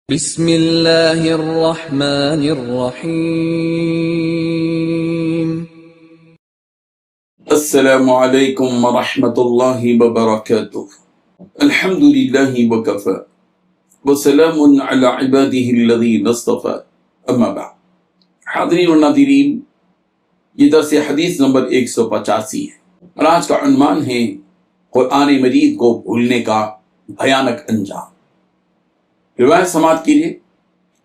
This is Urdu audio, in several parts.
بسم اللہ الرحمن الرحیم۔ السلام علیکم ورحمۃ اللہ وبرکاتہ۔ الحمد للہ وکفی وسلام علی عبادہ الذین اصطفی، اما بعد۔ حاضرین و ناظرین، یہ درس حدیث نمبر 185 ہے اور آج کا عنوان ہے قرآن مجید کو بھولنے کا بھیانک انجام۔ روایت سماعت کیجیے،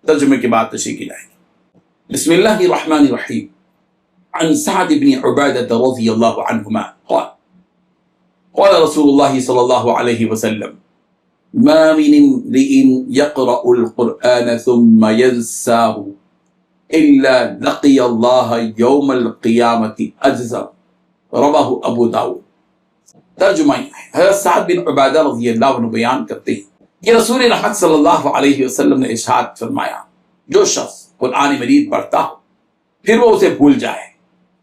ترجمے کے بعد تشریح کی جائے گی۔ بسم اللہ الرحمن الرحیم۔ عن سعد بن عبادة رضی اللہ عنہما قال قال رسول اللہ صلی اللہ علیہ وسلم ما من امرئ يقرأ القرآن ثم ينساه إلا لقي الله يوم القيامة أجزا، رواہ ابو داؤد۔ ترجمہ حضرت سعد بن عبادہ رضی اللہ عنہ بیان کرتے ہیں کہ رسول رحمت صلی اللہ علیہ وسلم نے ارشاد فرمایا، جو شخص قرآن مجید پڑھتا ہو پھر وہ اسے بھول جائے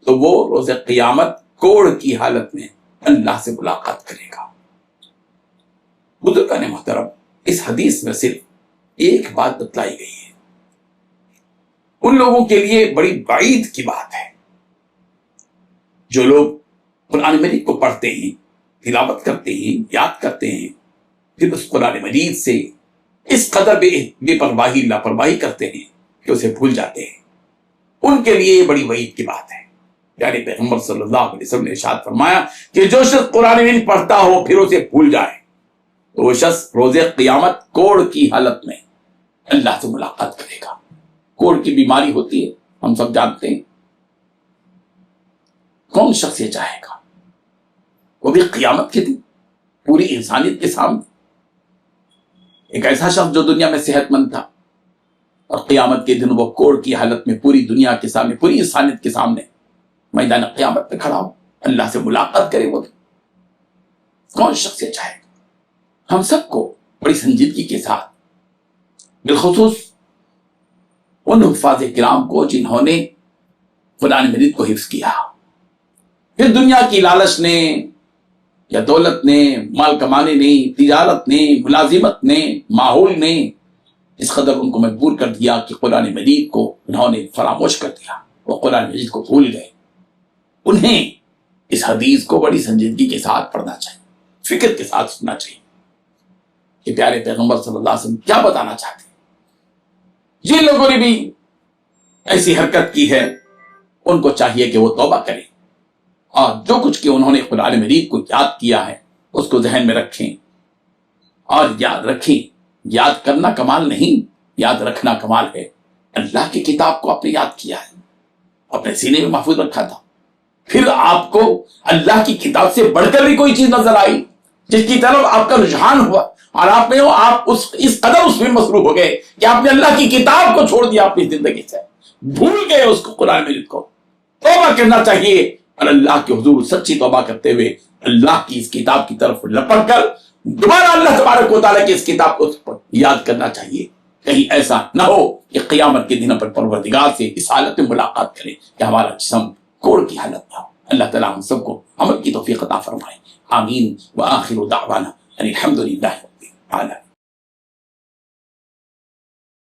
تو وہ روز قیامت کوڑ کی حالت میں اللہ سے ملاقات کرے گا۔ بزرگان محترم، اس حدیث میں صرف ایک بات بتلائی گئی ہے، ان لوگوں کے لیے بڑی بعید کی بات ہے جو لوگ قرآن مجید کو پڑھتے ہیں، تلاوت کرتے ہیں، یاد کرتے ہیں، پھر اس قرآن مجید سے اس قدر بے پرواہی لاپرواہی کرتے ہیں کہ اسے بھول جاتے ہیں۔ ان کے لیے یہ بڑی وعید کی بات ہے۔ یعنی پیغمبر صلی اللہ علیہ وسلم نے ارشاد فرمایا کہ جو شخص قرآن مجید پڑھتا ہو پھر اسے بھول جائے تو وہ شخص روز قیامت کوڑ کی حالت میں اللہ سے ملاقات کرے گا۔ کوڑ کی بیماری ہوتی ہے، ہم سب جانتے ہیں۔ کون شخص یہ چاہے گا، وہ بھی قیامت کے دن پوری انسانیت کے سامنے؟ ایک ایسا شخص جو دنیا میں صحت مند تھا اور قیامت کے دن وہ کوڑ کی حالت میں پوری دنیا کے سامنے، پوری انسانیت کے سامنے میدان قیامت میں کھڑا ہو، اللہ سے ملاقات کرے، وہ کون شخص یہ چاہے گا؟ ہم سب کو بڑی سنجیدگی کے ساتھ، بالخصوص ان حفاظ کرام کو جنہوں نے قرآن مجید کو حفظ کیا، پھر دنیا کی لالچ نے یا دولت نے، مال کمانے نے، تجارت نے، ملازمت نے، ماحول نے اس قدر ان کو مجبور کر دیا کہ قرآن مجید کو انہوں نے فراموش کر دیا، وہ قرآن مجید کو بھول گئے۔ انہیں اس حدیث کو بڑی سنجیدگی کے ساتھ پڑھنا چاہیے، فکر کے ساتھ سننا چاہیے کہ پیارے پیغمبر صلی اللہ علیہ وسلم کیا بتانا چاہتے ہیں۔ جن لوگوں نے بھی ایسی حرکت کی ہے ان کو چاہیے کہ وہ توبہ کریں اور جو کچھ کہ انہوں نے قرآن مجید کو یاد کیا ہے اس کو ذہن میں رکھیں اور یاد رکھیں۔ یاد کرنا کمال نہیں، یاد رکھنا کمال ہے۔ اللہ کی کتاب کو آپ نے یاد کیا ہے، اپنے سینے میں محفوظ رکھا تھا، پھر آپ کو اللہ کی کتاب سے بڑھ کر بھی کوئی چیز نظر آئی جس کی طرف آپ کا رجحان ہوا اور آپ اس قدر اس میں مصروف ہو گئے کہ آپ نے اللہ کی کتاب کو چھوڑ دیا اپنی زندگی سے، بھول گئے اس کو، قرآن مجید کو۔ توبہ کرنا چاہیے اور اللہ کے حضور سچی توبہ کرتے ہوئے اللہ کی اس کتاب کی طرف لپٹ کر دوبارہ اللہ تبارک و تعالیٰ کی اس کتاب کو یاد کرنا چاہیے، کہیں ایسا نہ ہو کہ قیامت کے دن پر پروردگار سے اس حالت میں ملاقات کریں کہ ہمارا جسم کوڑ کی حالت میں ہو۔ اللہ تعالیٰ ہم سب کو عمل کی توفیق عطا فرمائے، آمین۔ وآخر دعوانا ان الحمد للہ رب العالمین۔